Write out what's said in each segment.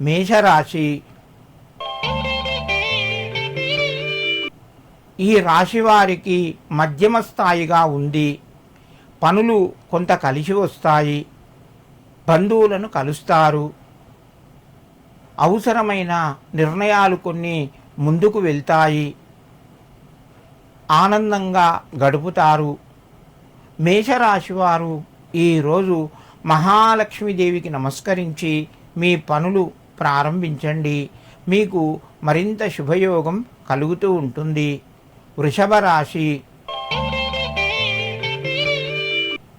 మేషరాశి. ఈ రాశి వారికి మధ్యమ స్థాయిగా ఉంది. పనులు కొంత కలిసి వస్తాయి. బంధువులను కలుస్తారు. అవసరమైన నిర్ణయాలు కొన్ని ముందుకు వెళ్తాయి. ఆనందంగా గడుపుతారు. మేషరాశి వారు ఈరోజు మహాలక్ష్మీదేవికి నమస్కరించి మీ పనులు ప్రారంభించండి. మీకు మరింత శుభయోగం కలుగుతూ ఉంటుంది. వృషభ రాశి.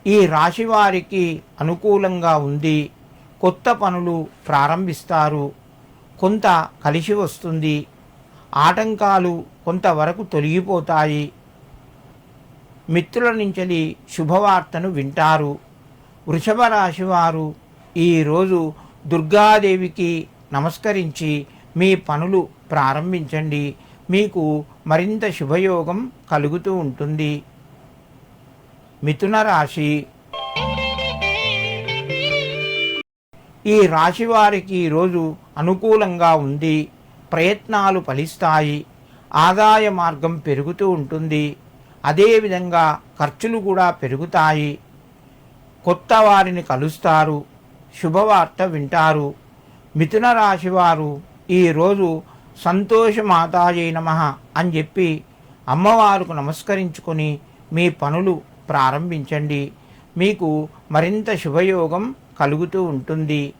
ఈ రాశి వారికి అనుకూలంగా ఉంది. కొత్త పనులు ప్రారంభిస్తారు. కొంత కలిసి వస్తుంది. ఆటంకాలు కొంతవరకు తొలగిపోతాయి. మిత్రుల నుంచి శుభవార్తను వింటారు. వృషభ రాశి వారు ఈరోజు దుర్గాదేవికి నమస్కరించి మీ పనులు ప్రారంభించండి. మీకు మరింత శుభయోగం కలుగుతూ ఉంటుంది. మిథున రాశి. ఈ రాశి వారికి ఈరోజు అనుకూలంగా ఉంది. ప్రయత్నాలు ఫలిస్తాయి. ఆదాయ మార్గం పెరుగుతూ ఉంటుంది. అదేవిధంగా ఖర్చులు కూడా పెరుగుతాయి. కొత్త వారిని కలుస్తారు. శుభవార్త వింటారు. మిథున రాశి వారు ఈరోజు సంతోషమాతాయై నమః అని చెప్పి అమ్మవారికి నమస్కరించుకొని మీ పనులు ప్రారంభించండి. మీకు మరింత శుభయోగం కలుగుతూ ఉంటుంది.